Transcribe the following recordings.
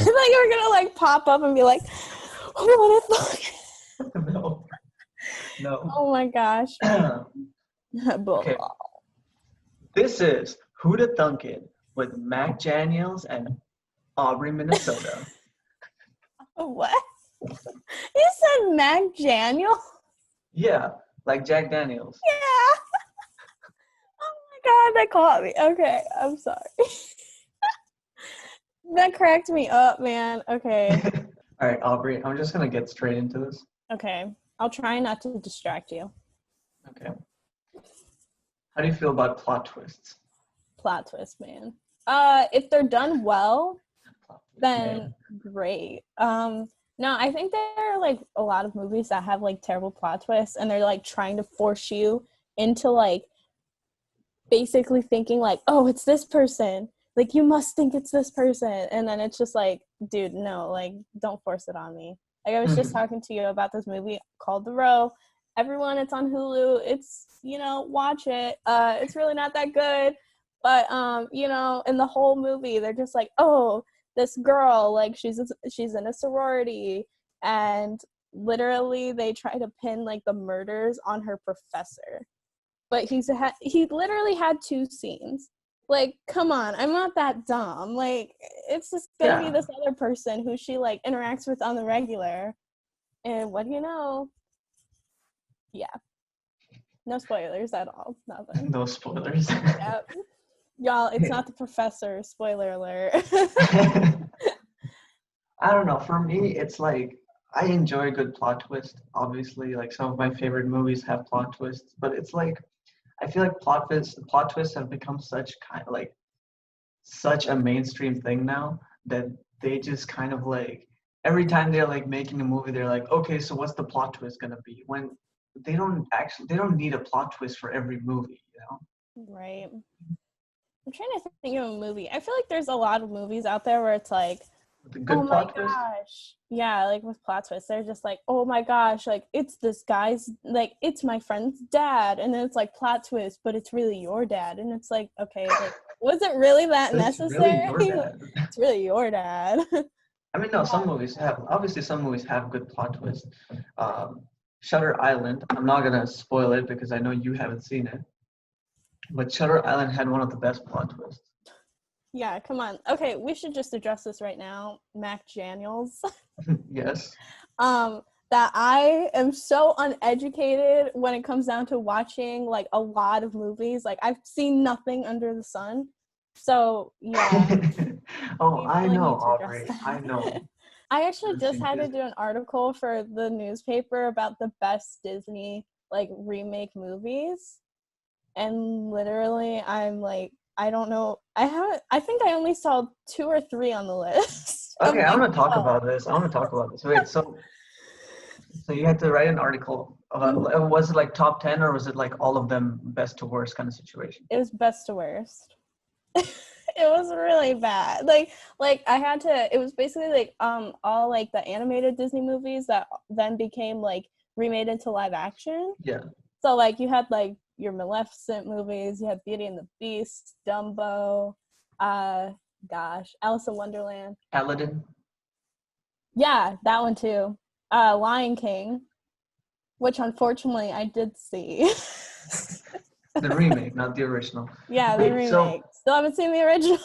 thought you were gonna like pop up and be like, "Oh, what a fuck." No. Oh my gosh. Okay. This is Who to Thunk It with Mac Janiels and Aubrey, Minnesota. What? You said Mac Daniel? Yeah, like Jack Daniels. Yeah. Oh my god, that caught me. Okay, I'm sorry. That cracked me up, man. Okay. All right, Aubrey, I'm just going to get straight into this. Okay. I'll try not to distract you. Okay. How do you feel about plot twists? Plot twist, man. If they're done well, then great. No, I think there are like a lot of movies that have like terrible plot twists, and they're like trying to force you into like basically thinking like, oh, it's this person. Like you must think it's this person, and then it's just like, dude, no, like don't force it on me. Like I was just talking to you about this movie called The Row. Everyone, it's on Hulu. It's, watch it. It's really not that good, but in the whole movie, they're just like, oh, this girl, like she's in a sorority, and literally they try to pin like the murders on her professor, but he literally had 2 scenes. Like, come on, I'm not that dumb. Like, it's just gonna be this other person who she like interacts with on the regular, and what do you know? Yeah, no spoilers at all. Nothing. No spoilers. Yep. Y'all, it's not the professor. Spoiler alert. I don't know. For me, it's like I enjoy a good plot twist. Obviously, like some of my favorite movies have plot twists, but it's like I feel like plot twists have become such a mainstream thing now that they just kind of like every time they're like making a movie, they're like, okay, so what's the plot twist gonna be? When they don't need a plot twist for every movie, Right. I'm trying to think of a movie. I feel like there's a lot of movies out there where it's like, The oh good my plot twist. gosh. Yeah, like with plot twists, they're just like, oh my gosh, like it's this guy's, like it's my friend's dad, and then it's like plot twist, but it's really your dad, and it's like, okay, like was it really that It's really necessary? your dad. It's really your dad. I mean, no, some movies have obviously some movies have good plot twists. Shutter Island. I'm not gonna spoil it because I know you haven't seen it, but Shutter Island had one of the best plot twists. Yeah, come on. Okay, we should just address this right now. Mac Daniels. Yes. That I am so uneducated when it comes down to watching like a lot of movies. Like I've seen nothing under the sun. So yeah. Oh, We I really know, need to address Aubrey. that. I know. I actually I've just seen had to Disney. do an article for the newspaper about the best Disney like remake movies. And literally I'm like, I don't know. I think I only saw 2 or 3 on the list. I'm Okay, I like, want to talk oh. about this. I want to talk about this. Wait, so you had to write an article about was it like top 10 or was it like all of them best to worst kind of situation? It was best to worst. It was really bad. Like I had to, it was basically like all like the animated Disney movies that then became like remade into live action. Yeah. So like you had like your Maleficent movies, you had Beauty and the Beast, Dumbo, Alice in Wonderland. Aladdin. Yeah, that one too. Lion King, which unfortunately I did see. The remake, not the original. Yeah, the Wait, remake. Still haven't seen the original.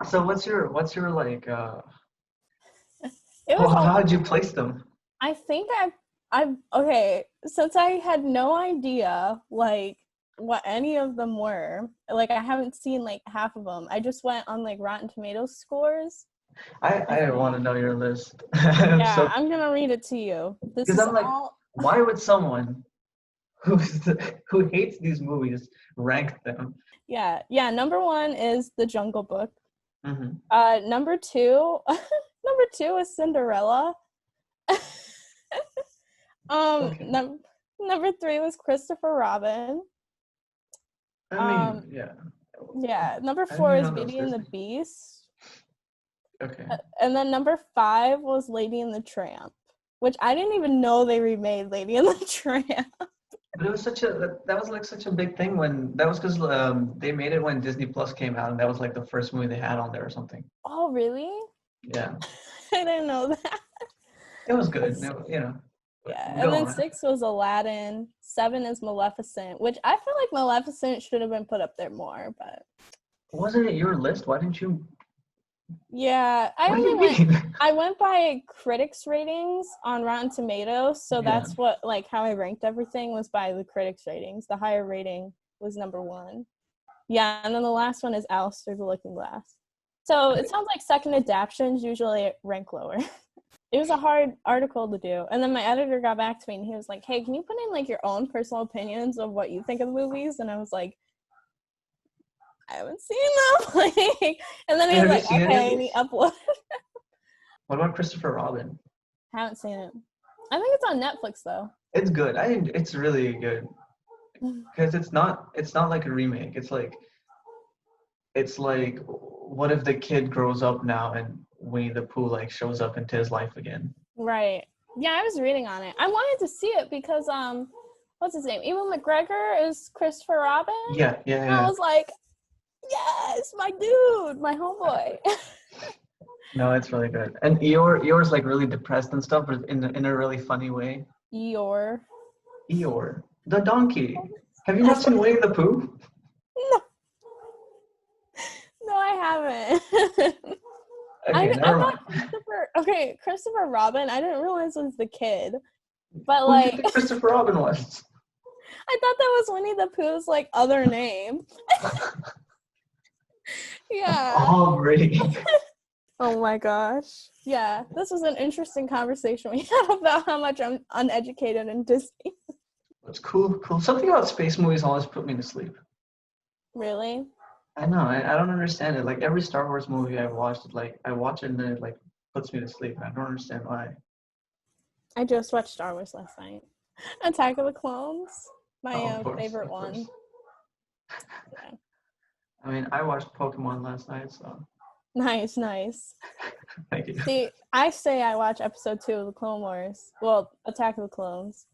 so what's your like It was a how'd you place them? I think I've okay, since I had no idea like what any of them were, like I haven't seen like half of them. I just went on like Rotten Tomatoes scores. I want to know your list. Yeah, So I'm gonna read it to you. This because is I'm like, all why would someone who hates these movies rank them? yeah. Number 1 is The Jungle Book. Mm-hmm. Number 2 number 2 is Cinderella. Okay. Number 3 was Christopher Robin. I mean, yeah. Yeah, number I didn't 4 even is know that was Beauty and the Disney. Beast. Okay. And then number 5 was Lady and the Tramp, which I didn't even know they remade Lady and the Tramp. But it was that was like such a big thing when that was because they made it when Disney Plus came out and that was like the first movie they had on there or something. Oh, really? Yeah, I didn't know that. it was good. You know, but Yeah, and go then on. 6 was Aladdin. 7 is Maleficent, which I feel like Maleficent should have been put up there more, but Wasn't it your list? Why didn't you? yeah, What do you mean? I went by critics ratings on Rotten Tomatoes, so Yeah. that's what like how I ranked everything was by the critics ratings. The higher rating was number 1. Yeah, and then the last one is Alice Through the Looking Glass. So it sounds like second adaptions usually rank lower. It was a hard article to do. And then my editor got back to me and he was like, hey, can you put in like your own personal opinions of what you think of the movies? And I was like, I haven't seen them. Like, and then he was Have you like, seen any of okay, and he these? uploaded. What about Christopher Robin? Haven't seen it. I think it's on Netflix though. It's good. It's really good because it's not like a remake. It's like what if the kid grows up now and Winnie the Pooh like shows up into his life again? Right. Yeah, I was reading on it. I wanted to see it because what's his name? Ewan McGregor is Christopher Robin. Yeah, yeah, And I yeah. was like, yes, my dude, my homeboy. No, it's really good. And Eeyore's like really depressed and stuff, but in a really funny way. Eeyore. Eeyore, the donkey. Have you not seen Winnie the Pooh? No, no, I haven't. Okay, I never thought mind. Christopher Robin, I didn't realize was the kid. But Who do you like, think Christopher Robin was? I thought that was Winnie the Pooh's like other name. Yeah. Aubrey. Oh my gosh. Yeah, this was an interesting conversation we had about how much I'm uneducated in Disney. It's cool, cool. Something about space movies always put me to sleep. Really? I know, I don't understand it. Like every Star Wars movie I've watched, like I watch it and then it like puts me to sleep. I don't understand why. I just watched Star Wars last night. Attack of the Clones, my Oh, of course, favorite of course. one. Yeah. I mean, I watched Pokemon last night, so Nice. thank you. See, I say I watch episode 2 of the Clone Wars. Well, Attack of the Clones.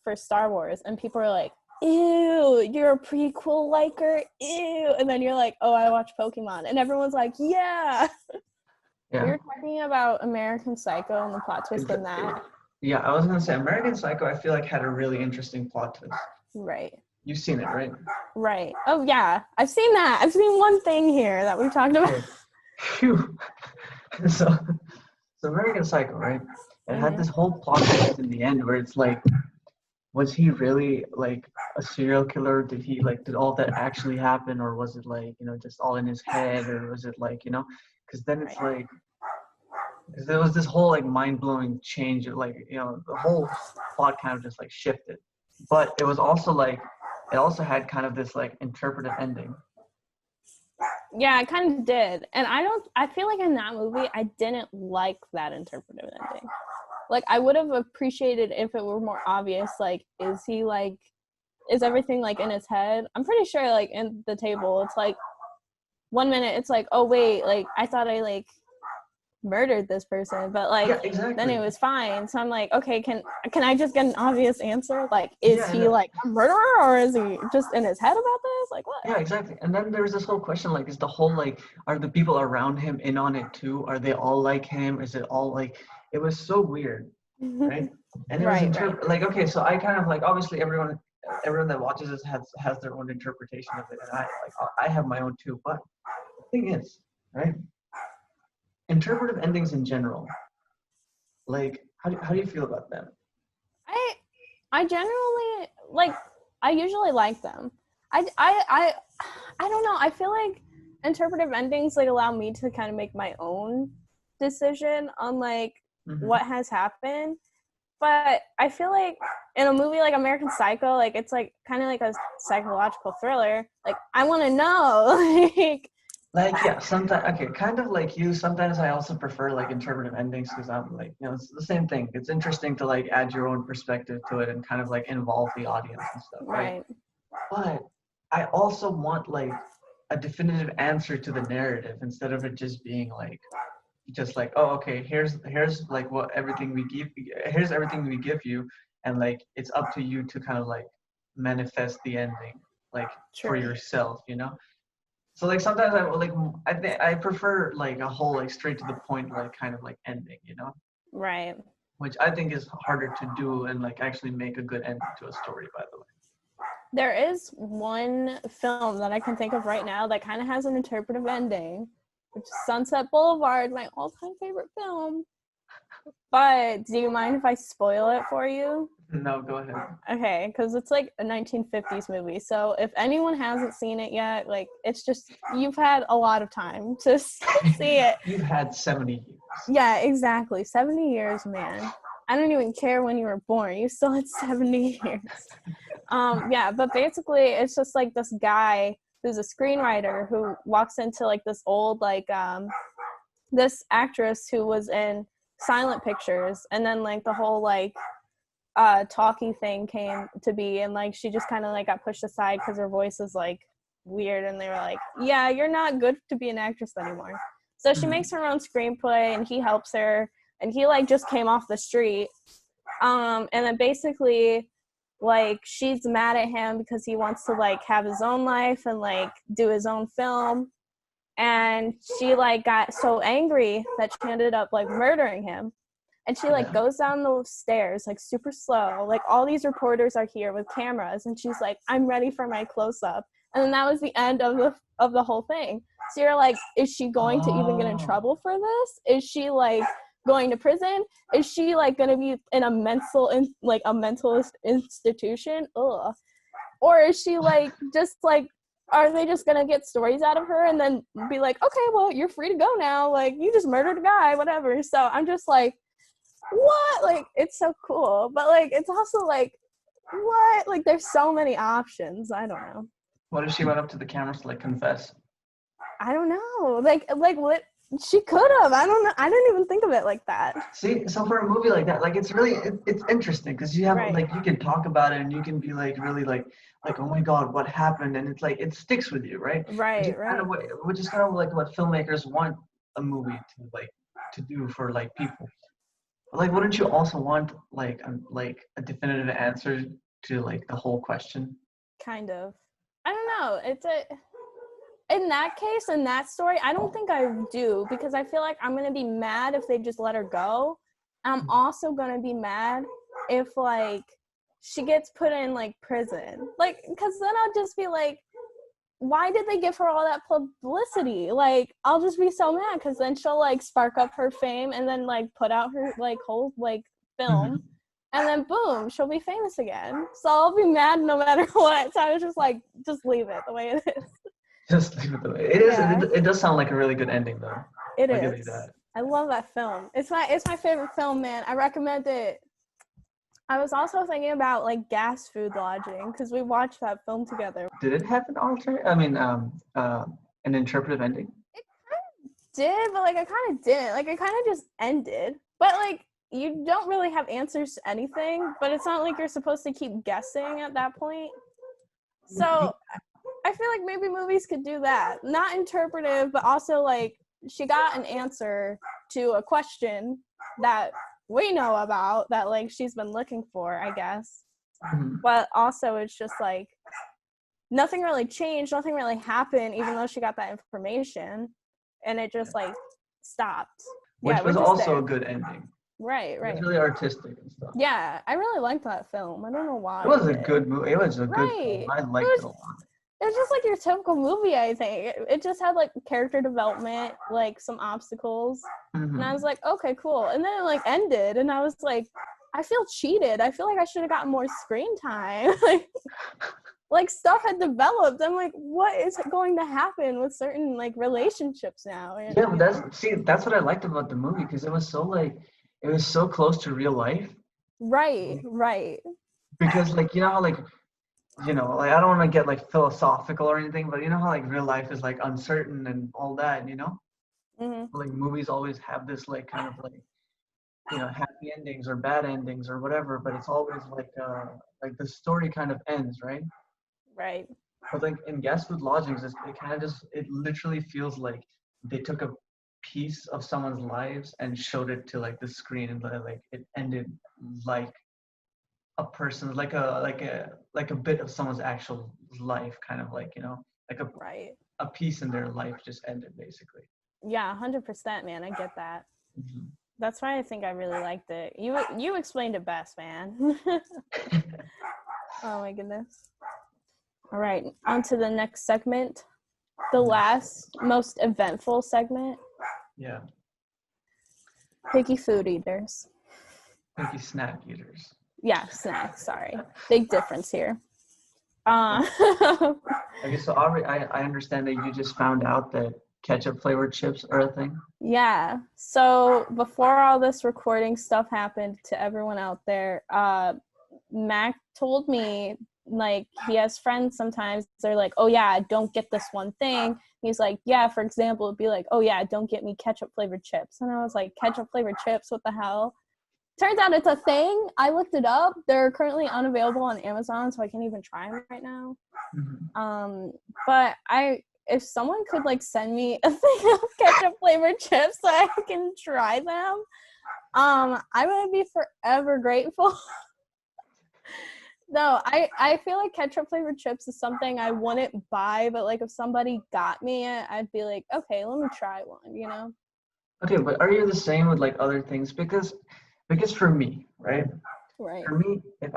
For Star Wars, and people are like, ew, you're a prequel liker, ew, and then you're like, oh, I watch Pokemon, and everyone's like, yeah. We Yeah. were talking about American Psycho and the plot twist in that. Yeah, I was gonna say American Psycho. I feel like had a really interesting plot twist. Right. You've seen it, right? Right. Oh yeah, I've seen that. I've seen one thing here that we've talked about. Okay. Phew. So, so American Psycho, right? It had this whole plot twist in the end where it's like, was he really like a serial killer? Did all that actually happen, or was it like just all in his head, or was it like Because then it's like, because there was this whole like mind-blowing change of like the whole plot kind of just like shifted, but it was also like it also had kind of this like interpretive ending. Yeah, I kind of did, and I feel like in that movie I didn't like that interpretive ending. Like, I would have appreciated if it were more obvious, like, is everything, like, in his head? I'm pretty sure, like, in the table, it's, like, 1 minute, it's like, oh, wait, like, I thought I, like, murdered this person, but, like, Yeah, exactly. then it was fine. So I'm like, okay, can I just get an obvious answer? Like, is he, like, a murderer, or is he just in his head about this? Like, what? Yeah, exactly. And then there's this whole question, like, is the whole, like, are the people around him in on it, too? Are they all like him? Is it all, like, it was so weird, right? And it was like, okay, so I kind of like, obviously everyone that watches this has their own interpretation of it, and I have my own too. But the thing is, right? Interpretive endings in general, like, how do you feel about them? I generally like. I usually like them. I don't know. I feel like interpretive endings like allow me to kind of make my own decision on like what has happened. But I feel like in a movie like American Psycho, like it's like kind of like a psychological thriller. Like I want to know, like yeah, sometimes okay, kind of like you. Sometimes I also prefer like interpretive endings because I'm like it's the same thing. It's interesting to like add your own perspective to it and kind of like involve the audience and stuff, right? But I also want like a definitive answer to the narrative instead of it just being like oh okay, here's like what everything we give here's everything we give you, and like it's up to you to kind of like manifest the ending like for yourself. So like sometimes I think I prefer like a whole like straight to the point like kind of like ending, Right. which I think is harder to do and like actually make a good ending to a story, by the way. There is one film that I can think of right now that kind of has an interpretive ending, which is Sunset Boulevard, my all-time favorite film. But do you mind if I spoil it for you? No, go ahead. Okay, because it's like a 1950s movie. So if anyone hasn't seen it yet, like it's just, you've had a lot of time to see it. You've had 70 years. Yeah, exactly. 70 years, man. I don't even care when you were born. You still had 70 years. Yeah, but basically it's just like this guy who's a screenwriter who walks into like this old like this actress who was in silent pictures, and then like the whole like talkie thing came to be, and like she just kind of like got pushed aside because her voice is like weird, and they were like, yeah, you're not good to be an actress anymore. So she makes her own screenplay and he helps her, and he like just came off the street, and then basically like she's mad at him because he wants to like have his own life and like do his own film, and she like got so angry that she ended up like murdering him. And she like goes down the stairs like super slow, like all these reporters are here with cameras, and she's like, I'm ready for my close-up. And then that was the end of the whole thing. So you're like, is she going to even get in trouble for this? Is she like going to prison? Is she like going to be in a mental institution? Ugh. Or is she like just like, are they just gonna get stories out of her and then be like, okay, well, you're free to go now, like you just murdered a guy, whatever. So I'm just like, what? Like it's so cool, but like it's also like, what? Like there's so many options. I don't know. What if she went up to the cameras to like confess? I don't know. Like what? She could have. I don't know. I didn't even think of it like that. See, so for a movie like that, like it's really it's interesting because you have Right. like you can talk about it and you can be like really like oh my god, what happened? And it's like it sticks with you, right? Right. Which is kind of like what filmmakers want a movie to do for like people. But like, wouldn't you also want like a definitive answer to like the whole question? Kind of. I don't know. In that case, in that story, I don't think I do, because I feel like I'm gonna be mad if they just let her go. I'm also gonna be mad if like she gets put in like prison, like, because then I'll just be like, why did they give her all that publicity? Like I'll just be so mad, because then she'll like spark up her fame and then like put out her like whole like film, and then boom, she'll be famous again. So I'll be mad no matter what. So I was just like, just leave it the way it is. Just leave it the way it is. Yeah. It does sound like a really good ending, though. It I'll give you is. that. I love that film. It's my favorite film, man. I recommend it. I was also thinking about like gas food lodging, because we watched that film together. Did it have an an interpretive ending? It kind of did, but like I kind of didn't. Like it kind of just ended. But like you don't really have answers to anything, but it's not like you're supposed to keep guessing at that point. So I feel like maybe movies could do that. Not interpretive, but also like she got an answer to a question that we know about, that like she's been looking for, I guess. But also it's just like nothing really changed, nothing really happened, even though she got that information, and it just like stopped. Which Yeah, was we're just also there. a good ending. Right. It's really artistic and stuff. Yeah, I really liked that film. I don't know why. It was a good movie. It was a good film. I liked it a lot. It was just like your typical movie, I think. It just had like character development, like some obstacles. And I was like, okay, cool. And then it like ended, and I was like, I feel cheated. I feel like I should have gotten more screen time. Like stuff had developed. I'm like, what is going to happen with certain like relationships now? Yeah, but that's what I liked about the movie, because it was so close to real life. Right. Because like how like I don't want to get like philosophical or anything, but how like real life is like uncertain and all that, like movies always have this like kind of like happy endings or bad endings or whatever, but it's always like the story kind of ends, right? But like in Gas Food Lodgings, it kind of just, it literally feels like they took a piece of someone's lives and showed it to like the screen, and like it ended like a person, like a bit of someone's actual life, kind of like like a piece in their life just ended, basically. Yeah, 100%, man. I get that. Mhm. That's why I think I really liked it. You explained it best, man. Oh my goodness. All right, on to the next segment. The last, most eventful segment. Yeah. Picky food eaters. Picky snack eaters. Yeah, snacks. Sorry. Big difference here. Okay, so Aubrey, I understand that you just found out that ketchup flavored chips are a thing. Yeah. So before all this recording stuff happened to everyone out there, Mac told me, like, he has friends sometimes, they're like, oh yeah, don't get this one thing. He's like, yeah, for example, it'd be like, oh yeah, don't get me ketchup flavored chips. And I was like, ketchup flavored chips? What the hell? Turns out it's a thing. I looked it up. They're currently unavailable on Amazon, so I can't even try them right now. Mm-hmm. But if someone could like send me a thing of ketchup flavored chips so I can try them, I'm gonna be forever grateful. No, I feel like ketchup flavored chips is something I wouldn't buy, but like if somebody got me it, I'd be like, okay, let me try one, you know? Okay, but are you the same with like other things? Because for me, right? Right. For me, if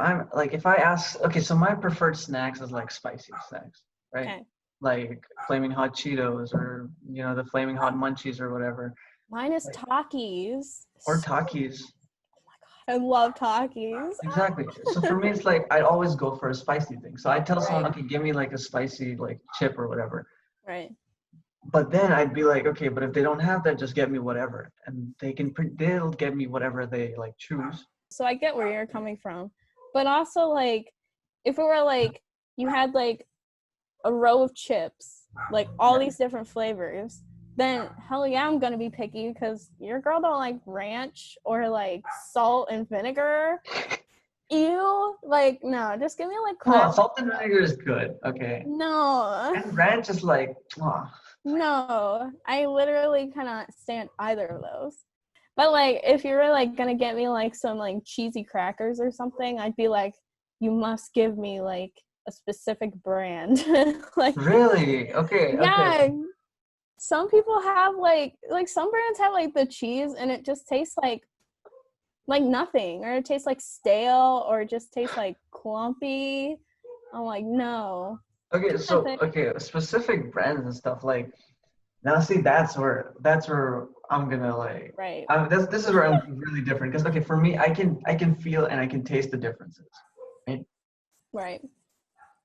I ask, okay, so my preferred snacks is like spicy snacks, right? Okay. Like flaming hot Cheetos or the flaming hot munchies or whatever. Mine is Like, Takis. or Takis. I love Takis. Exactly. So for me, it's like I'd always go for a spicy thing. So I tell someone, Right. okay, give me like a spicy like chip or whatever. Right. But then I'd be like, okay, but if they don't have that, just get me whatever, and they'll get me whatever they like choose. So I get where you're coming from. But also, like, if it were like you had like a row of chips, like all these different flavors, then hell yeah, I'm gonna be picky because your girl don't like ranch or like salt and vinegar. Ew, like no, just give me like Come on, classic. salt and vinegar is good, okay. No, And ranch is like, no, I literally cannot stand either of those. But like, if you were like gonna get me like some like cheesy crackers or something, I'd be like, you must give me like a specific brand. Like, really? Okay, okay. yeah, some people have like some brands have like the cheese and it just tastes like nothing, or it tastes like stale, or it just tastes like clumpy. I'm like, no. Okay, so That's it. specific brands and stuff like now. See, that's where I'm gonna like. Right. This is where I'm really different because okay, for me, I can feel and I can taste the differences, right? Right.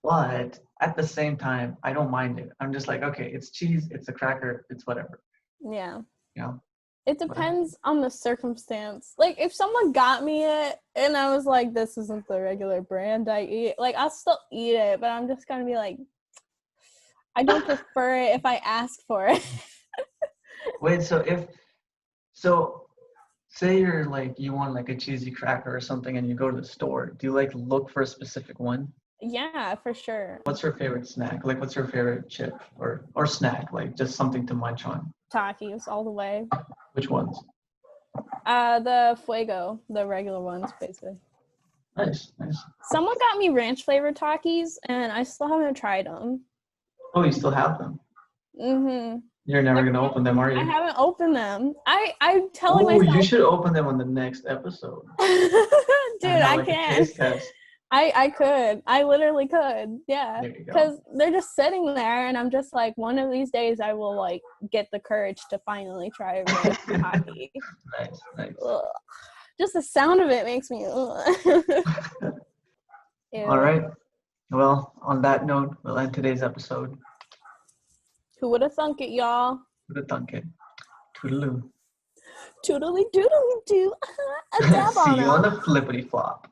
But at the same time, I don't mind it. I'm just like, okay, it's cheese, it's a cracker, it's whatever, Yeah. you know. It depends on the circumstance. Like, if someone got me it and I was like, this isn't the regular brand I eat, like, I'll still eat it, but I'm just gonna be like, I don't prefer it if I ask for it. Wait, so say you're like you want like a cheesy cracker or something and you go to the store, do you like look for a specific one? Yeah, for sure. What's your favorite snack? Like what's your favorite chip or snack? Like just something to munch on. Takis all the way. Which ones? The Fuego, the regular ones, basically. Nice, nice. Someone got me ranch flavored Takis, and I still haven't tried them. Oh, you still have them. Mhm. You're never gonna open them, are I you? haven't opened them. I'm telling Oh, you myself, should open them on the next episode. dude, And have I like a can't. taste test. I could. I literally could. Yeah. There you go. Because they're just sitting there, and I'm just like, one of these days I will like get the courage to finally try a ranch Taki. Nice, nice. Ugh. Just the sound of it makes me. Ew. All right. Well, on that note, we'll end today's episode. Who would have thunk it, y'all? Who'd have thunk it? Toodaloo. Toodly doodly doo. A dab See on you on the 'em. flippity flop.